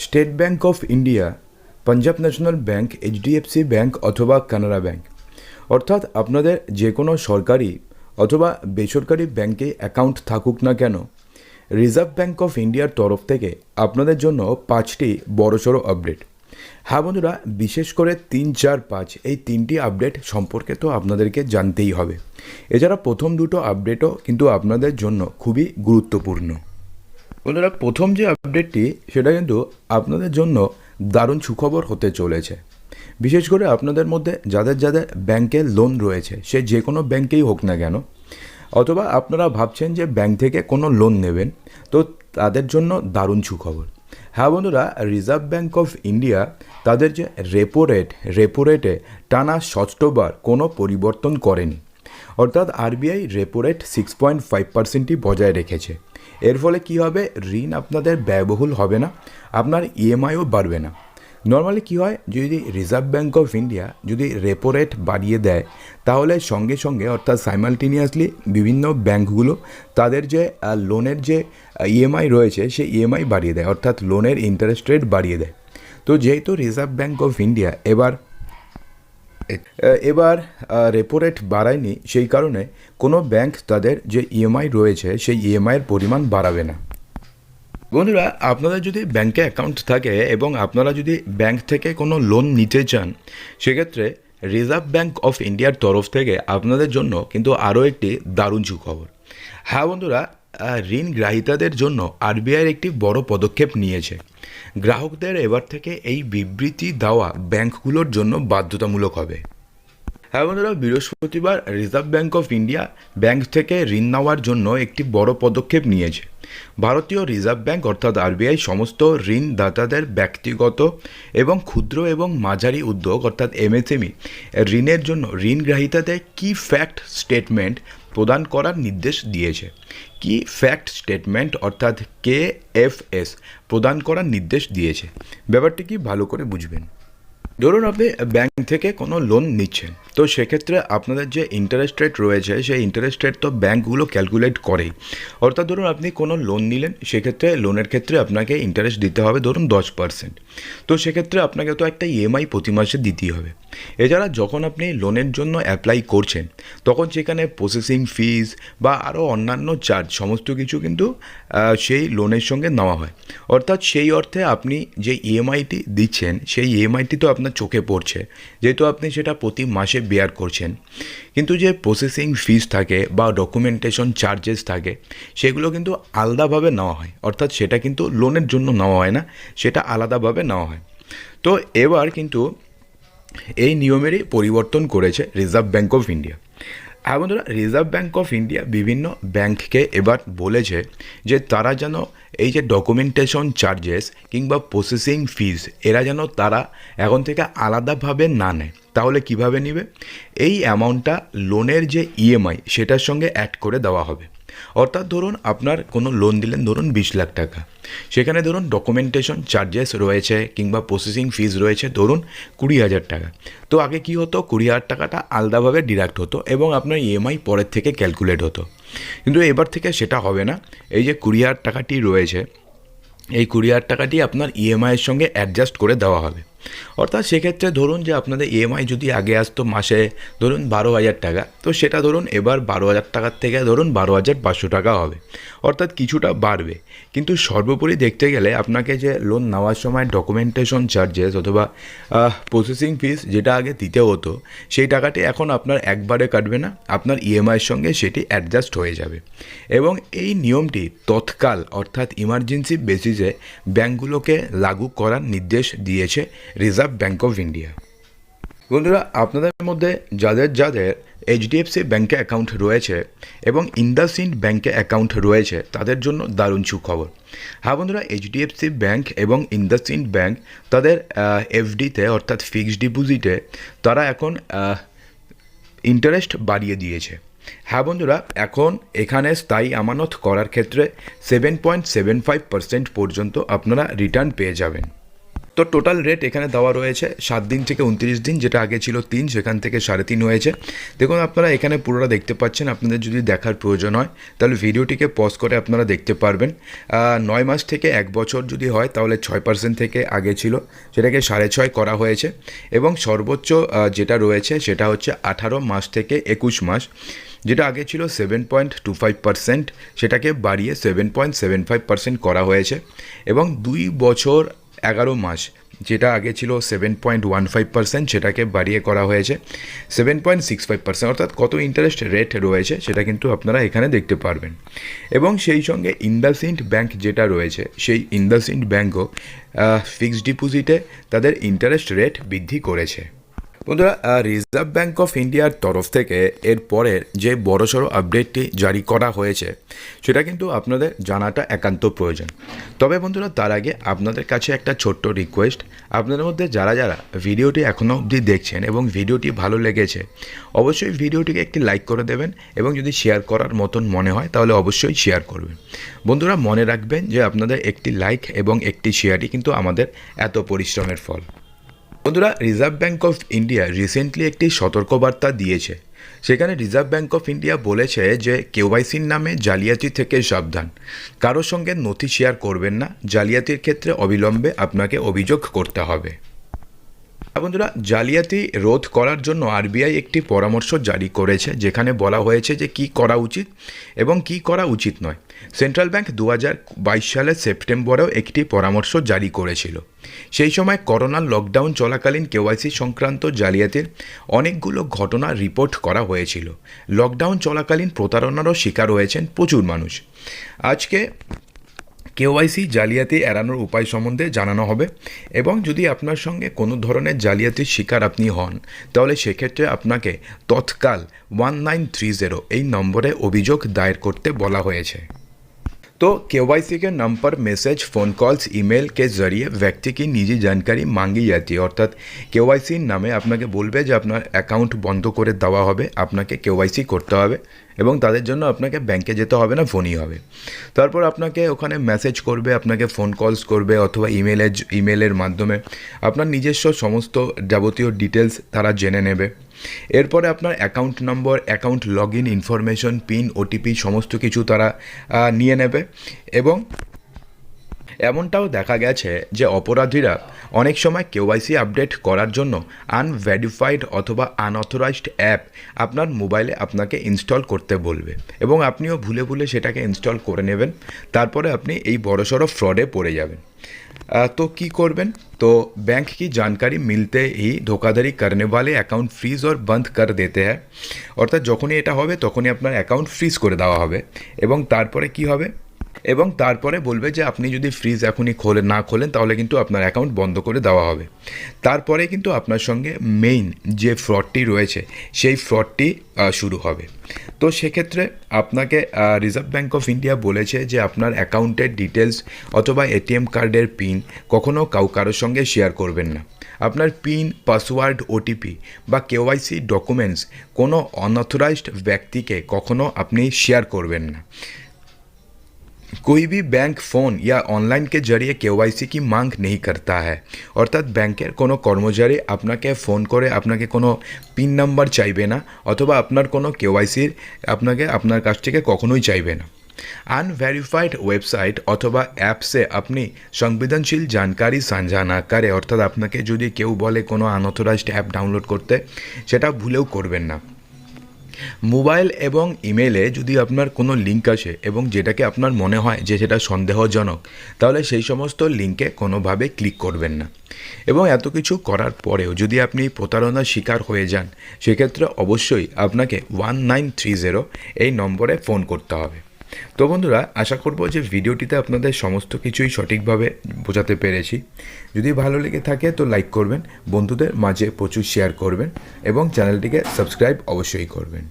State bank of India, Punjab national bank, HDFC bank অথবা Canara bank, অর্থাৎ আপনাদের যে কোনো সরকারি অথবা বেসরকারি ব্যাঙ্কে অ্যাকাউন্ট থাকুক না কেন, রিজার্ভ ব্যাঙ্ক অফ ইন্ডিয়ার তরফ থেকে আপনাদের জন্য 5টি বড়সড় আপডেট। হ্যাঁ বন্ধুরা, বিশেষ করে 3, 4, 5 এই 3টি আপডেট সম্পর্কে তো আপনাদেরকে জানতেই হবে। এছাড়া প্রথম দুটো আপডেটও কিন্তু আপনাদের জন্য খুবই গুরুত্বপূর্ণ। বন্ধুরা, প্রথম যে আপডেটটি সেটা কিন্তু আপনাদের জন্য দারুণ সুখবর হতে চলেছে। বিশেষ করে আপনাদের মধ্যে যাদের যাদের ব্যাংকে লোন রয়েছে, সে যে কোনো ব্যাংকেই হোক না কেন, অথবা আপনারা ভাবছেন যে ব্যাংক থেকে কোনো লোন নেবেন, তো তাদের জন্য দারুণ সুখবর। হ্যাঁ বন্ধুরা, রিজার্ভ ব্যাঙ্ক অফ ইন্ডিয়া তাদের যে রেপো রেটে টানা 6বার কোনো পরিবর্তন করেনি। অর্থাৎ আরবিআই রেপো রেট 6.5%ই বজায় রেখেছে। এর ফলে কি হবে, ঋণ আপনাদের ব্যয়বহুল হবে না, আপনার ইএমআইও বাড়বে না। নর্মালি কি হয়, যদি রিজার্ভ ব্যাঙ্ক অফ ইন্ডিয়া যদি রেপো রেট বাড়িয়ে দেয়, তাহলে সঙ্গে সঙ্গে অর্থাৎ সাইমালটেনিয়াসলি বিভিন্ন ব্যাঙ্কগুলো তাদের যে লোনের যে ইএমআই রয়েছে সেই ইএমআই বাড়িয়ে দেয়, অর্থাৎ লোনের ইন্টারেস্ট রেট বাড়িয়ে দেয়। তো যেহেতু রিজার্ভ ব্যাঙ্ক অফ ইন্ডিয়া এবার রেপো রেট বাড়ায়নি, সেই কারণে কোনো ব্যাংক তাদের যে ইএমআই রয়েছে সেই ইএমআইয়ের পরিমাণ বাড়াবে না। বন্ধুরা, আপনাদের যদি ব্যাংকে অ্যাকাউন্ট থাকে এবং আপনারা যদি ব্যাংক থেকে কোনো লোন নিতে চান, সেক্ষেত্রে রিজার্ভ ব্যাঙ্ক অফ ইন্ডিয়ার তরফ থেকে আপনাদের জন্য কিন্তু আরও একটি দারুণ সুখবর। হ্যাঁ বন্ধুরা, ঋণ গ্রাহীতাদের জন্য আরবিআইয়ের একটি বড় পদক্ষেপ নিয়েছে। গ্রাহকদের এবার থেকে এই বিবৃতি দেওয়া ব্যাংকগুলোর জন্য বাধ্যতামূলক হবে। হ্যাঁ বন্ধুরা, বৃহস্পতিবার reserve bank of India bank থেকে ঋণ নেওয়ার জন্য একটি বড় পদক্ষেপ নিয়েছে। ভারতীয় রিজার্ভ ব্যাঙ্ক অর্থাৎ আরবিআই সমস্ত ঋণদাতাদের ব্যক্তিগত এবং ক্ষুদ্র এবং মাঝারি উদ্যোগ অর্থাৎ এমএসএমই ঋণের জন্য ঋণগ্রাহীতাদের কি ফ্যাক্ট স্টেটমেন্ট প্রদান করার নির্দেশ দিয়েছে। কি ফ্যাক্ট স্টেটমেন্ট অর্থাৎ KFS প্রদান করার নির্দেশ দিয়েছে। ব্যাপারটি কি ভালো করে বুঝবেন। ধরুন আপনি ব্যাংক থেকে কোনো লোন নিচ্ছেন, তো সেক্ষেত্রে আপনাদের যে ইন্টারেস্ট রেট রয়েছে সেই ইন্টারেস্ট রেট তো ব্যাঙ্কগুলো ক্যালকুলেট করেই। অর্থাৎ ধরুন আপনি কোনো লোন নিলেন, সেক্ষেত্রে লোনের ক্ষেত্রে আপনাকে ইন্টারেস্ট দিতে হবে ধরুন 10%। তো সেক্ষেত্রে আপনাকে তো একটা ইএমআই প্রতি মাসে দিতেই হবে। এছাড়া যখন আপনি লোনের জন্য অ্যাপ্লাই করছেন, তখন সেখানে প্রসেসিং ফিজ বা আরও অন্যান্য চার্জ সমস্ত কিছু কিন্তু সেই লোনের সঙ্গে নেওয়া হয়। অর্থাৎ সেই অর্থে আপনি যে ইএমআইটি দিচ্ছেন সেই ইএমআইটি তো আপনার চোখে পড়ছে, যেহেতু আপনি সেটা প্রতি মাসে বেয়ার করছেন। কিন্তু যে প্রসেসিং ফিজ থাকে বা ডকুমেন্টেশন চার্জেস থাকে, সেগুলো কিন্তু আলাদাভাবে নেওয়া হয়। অর্থাৎ সেটা কিন্তু লোনের জন্য নেওয়া হয় না, সেটা আলাদাভাবে নেওয়া হয়। তো এবার কিন্তু এই নিয়মেরই পরিবর্তন করেছে রিজার্ভ ব্যাঙ্ক অফ ইন্ডিয়া। হ্যাঁ বন্ধুরা, রিজার্ভ ব্যাঙ্ক অফ ইন্ডিয়া বিভিন্ন ব্যাঙ্ককে এবার বলেছে যে তারা যেন এই যে ডকুমেন্টেশন চার্জেস কিংবা প্রসেসিং ফিজ এরা যেন তারা এখন থেকে আলাদাভাবে না নেয়। তাহলে কিভাবে নেবে, এই অ্যামাউন্টটা লোনের যে ইএমআই সেটার সঙ্গে অ্যাড করে দেওয়া হবে। অর্থাৎ ধরুন আপনার কোনো লোন দিলেন ধরুন 20 লাখ টাকা, সেখানে ধরুন ডকুমেন্টেশন চার্জেস রয়েছে কিংবা প্রসেসিং ফিজ রয়েছে ধরুন 20,000 টাকা। তো আগে কি হতো, 20,000 টাকাটা আলাদাভাবে ডিডাক্ট হতো এবং আপনার ইএমআই পরের থেকে ক্যালকুলেট হতো। কিন্তু এবার থেকে সেটা হবে না। এই যে 20,000 টাকাটি রয়েছে, এই 20,000 টাকাটি আপনার ইএমআইয়ের সঙ্গে অ্যাডজাস্ট করে দেওয়া হবে। অর্থাৎ সেক্ষেত্রে ধরুন যে আপনাদের ইএমআই যদি আগে আসতো মাসে ধরুন 12,000 টাকা, তো সেটা ধরুন এবার 12,000 টাকার থেকে ধরুন 12,500 টাকা হবে। অর্থাৎ কিছুটা বাড়বে, কিন্তু সর্বোপরি দেখতে গেলে আপনাকে যে লোন নেওয়ার সময় ডকুমেন্টেশন চার্জেস অথবা প্রসেসিং ফিস যেটা আগে দিতে হতো, সেই টাকাটি এখন আপনার একবারে কাটবে না, আপনার ইএমআইয়ের সঙ্গে সেটি অ্যাডজাস্ট হয়ে যাবে। এবং এই নিয়মটি তৎকাল অর্থাৎ ইমার্জেন্সি বেসিসে ব্যাঙ্কগুলোকে লাগু করার নির্দেশ দিয়েছে রিজার্ভ ব্যাঙ্ক অফ ইন্ডিয়া। বন্ধুরা, আপনাদের মধ্যে যাদের যাদের এইচডিএফসি ব্যাঙ্কে অ্যাকাউন্ট রয়েছে এবং ইন্ডাসইন্ড ব্যাঙ্কে অ্যাকাউন্ট রয়েছে, তাদের জন্য দারুণ সুখবর। হ্যাঁ বন্ধুরা, এইচডিএফসি ব্যাঙ্ক এবং ইন্ডাসইন্ড ব্যাঙ্ক তাদের এফডিতে অর্থাৎ ফিক্সড ডিপোজিটে তারা এখন ইন্টারেস্ট বাড়িয়ে দিয়েছে। হ্যাঁ বন্ধুরা, এখন এখানে স্থায়ী আমানত করার ক্ষেত্রে 7.75% পর্যন্ত আপনারা রিটার্ন পেয়ে যাবেন। তো টোটাল রেট এখানে দেওয়া রয়েছে 7 দিন থেকে 29 দিন, যেটা আগে ছিল 3, সেখান থেকে 3.5 হয়েছে। দেখুন আপনারা এখানে পুরোটা দেখতে পাচ্ছেন। আপনাদের যদি দেখার প্রয়োজন হয় তাহলে ভিডিওটিকে পজ করে আপনারা দেখতে পারবেন। 9 মাস থেকে 1 বছর যদি হয় তাহলে 6% থেকে আগে ছিল, সেটাকে 6.5 করা হয়েছে। এবং সর্বোচ্চ যেটা রয়েছে সেটা হচ্ছে 18 মাস থেকে 21 মাস, যেটা আগে ছিল 7.25%, সেটাকে বাড়িয়ে 7.75% করা হয়েছে। এবং 2 বছর 11 মাস, যেটা আগে ছিল 7.15%, সেটাকে বাড়িয়ে করা হয়েছে 7.65%। অর্থাৎ কত ইন্টারেস্ট রেট রয়েছে সেটা কিন্তু আপনারা এখানে দেখতে পারবেন। এবং সেই সঙ্গে ইন্ডাসইন্ড ব্যাংক যেটা রয়েছে, সেই ইন্ডাসইন্ড ব্যাংকও ফিক্সড ডিপোজিটে তাদের ইন্টারেস্ট রেট বৃদ্ধি করেছে। বন্ধুরা, রিজার্ভ ব্যাঙ্ক অফ ইন্ডিয়ার তরফ থেকে এর পরের যে বড়সড় আপডেটটি জারি করা হয়েছে সেটা কিন্তু আপনাদের জানাটা একান্ত প্রয়োজন। তবে বন্ধুরা, তার আগে আপনাদের কাছে একটা ছোট্ট রিকোয়েস্ট, আপনাদের মধ্যে যারা যারা ভিডিওটি এখনও অবধি দেখছেন এবং ভিডিওটি ভালো লেগেছে, অবশ্যই ভিডিওটিকে একটি লাইক করে দেবেন এবং যদি শেয়ার করার মতন মনে হয় তাহলে অবশ্যই শেয়ার করবেন। বন্ধুরা, মনে রাখবেন যে আপনাদের একটি লাইক এবং একটি শেয়ারই কিন্তু আমাদের এত পরিশ্রমের ফল। বন্ধুরা, reserve bank of India recently একটি সতর্কবার্তা দিয়েছে। সেখানে রিজার্ভ ব্যাঙ্ক অফ ইন্ডিয়া বলেছে যে কেওয়াইসির নামে জালিয়াতি থেকে সাবধান, কারোর সঙ্গে নথি শেয়ার করবেন না, জালিয়াতির ক্ষেত্রে অবিলম্বে আপনাকে অভিযোগ করতে হবে। বন্ধুরা, জালিয়াতি রোধ করার জন্য আরবিআই একটি পরামর্শ জারি করেছে, যেখানে বলা হয়েছে যে কী করা উচিত এবং কী করা উচিত নয়। সেন্ট্রাল ব্যাংক 2022 সালের সেপ্টেম্বরেও একটি পরামর্শ জারি করেছিল। সেই সময় করোনার লকডাউন চলাকালীন কেওয়াইসি সংক্রান্ত জালিয়াতির অনেকগুলো ঘটনা রিপোর্ট করা হয়েছিল। লকডাউন চলাকালীন প্রতারণারও শিকার হয়েছেন প্রচুর মানুষ। আজকে কেওয়াইসি জালিয়াতি এড়ানোর উপায় সম্বন্ধে জানানো হবে। এবং যদি আপনার সঙ্গে কোনো ধরনের জালিয়াতির শিকার আপনি হন তাহলে সেক্ষেত্রে আপনাকে তৎকাল 1930 এই নম্বরে অভিযোগ দায়ের করতে বলা হয়েছে। तो केवाईसी के नाम पर मैसेज, फ़ोन कॉल्स, ईमेल के जरिए व्यक्ति की निजी जानकारी मांगी जाती है। अर्थात केवाईसी नामे আপনাকে বলবে যে আপনার অ্যাকাউন্ট বন্ধ করে দেওয়া হবে, আপনাকে কেওয়াইসি করতে হবে এবং তাদের জন্য আপনাকে ব্যাংকে যেতে হবে না, ফোনই হবে। তারপর আপনাকে ওখানে মেসেজ করবে, আপনাকে ফোন কলস করবে অথবা ইমেলের মাধ্যমে আপনার নিজস্ব সমস্ত যাবতীয় ডিটেলস তারা জেনে নেবে। এরপরে আপনার account number, account log in information, pin, OTP সমস্ত কিছু তারা নিয়ে নেবে। এবং এমনটাও দেখা গেছে যে অপরাধীরা অনেক সময় কেওয়াইসি আপডেট করার জন্য আনভেরিফাইড অথবা আনঅথরাইজড অ্যাপ আপনার মোবাইলে আপনাকে ইনস্টল করতে বলবে এবং আপনিও ভুলে ভুলে সেটাকে ইনস্টল করে নেবেন। তারপরে আপনি এই বড়সড় ফ্রডে পড়ে যাবেন। तो की करबें, तो बैंक की जानकारी मिलते ही धोखाधड़ी करने वाले अकाउंट फ्रीज और बंद कर देते हैं। अर्थात যখনই এটা হবে তখনই আপনার অ্যাকাউন্ট ফ্রিজ করে দেওয়া হবে এবং তারপরে কি হবে, এবং তারপরে বলবে যে আপনি যদি ফ্রিজ এখনই না খোলেন তাহলে কিন্তু আপনার অ্যাকাউন্ট বন্ধ করে দেওয়া হবে। তারপরে কিন্তু আপনার সঙ্গে মেইন যে ফ্রডটি রয়েছে সেই ফ্রডটি শুরু হবে। তো সেক্ষেত্রে আপনাকে রিজার্ভ ব্যাঙ্ক অফ ইন্ডিয়া বলেছে যে আপনার অ্যাকাউন্টের ডিটেলস অথবা এটিএম কার্ডের পিন কখনও কারোর সঙ্গে শেয়ার করবেন না। আপনার পিন, পাসওয়ার্ড, ওটিপি বা কেওয়াইসি ডকুমেন্টস কোনো অনঅথরাইজড ব্যক্তিকে কখনও আপনি শেয়ার করবেন না। कोई भी बैंक फ़ोन या ऑनलाइन के जरिए केवाईसी की मांग नहीं करता है। अर्थात बैंकेर कोनो कर्मचारी आपनाके फ़ोन करे आपनाके कोनो पिन नम्बर चाइबे ना अथवा आपनार कोनो केवाईसिर आपनाके आपनार काछ थेके कखनोई चाइबे ना। আনভেরিফাইড ওয়েবসাইট অথবা অ্যাপসে আপনি সংবেদনশীল জানকারি সাঞ্জা না করে, অর্থাৎ আপনাকে যদি কেউ বলে কোনো আনঅথরাইজড অ্যাপ ডাউনলোড করতে, সেটা ভুলেও করবেন না। মোবাইল এবং ইমেলে যদি আপনার কোনো লিঙ্ক আসে এবং যেটাকে আপনার মনে হয় যে সেটা সন্দেহজনক, তাহলে সেই সমস্ত লিঙ্কে কোনোভাবে ক্লিক করবেন না। এবং এত কিছু করার পরেও যদি আপনি প্রতারণার শিকার হয়ে যান, সেক্ষেত্রে অবশ্যই আপনাকে 1930 এই নম্বরে ফোন করতে হবে। তো বন্ধুরা, আশা করব যে ভিডিওটিতে আপনাদের সমস্ত কিছুই সঠিকভাবে বোঝাতে পেরেছি। যদি ভালো লেগে থাকে তো লাইক করবেন, বন্ধুদের মাঝে প্রচুর শেয়ার করবেন এবং চ্যানেলটিকে সাবস্ক্রাইব অবশ্যই করবেন।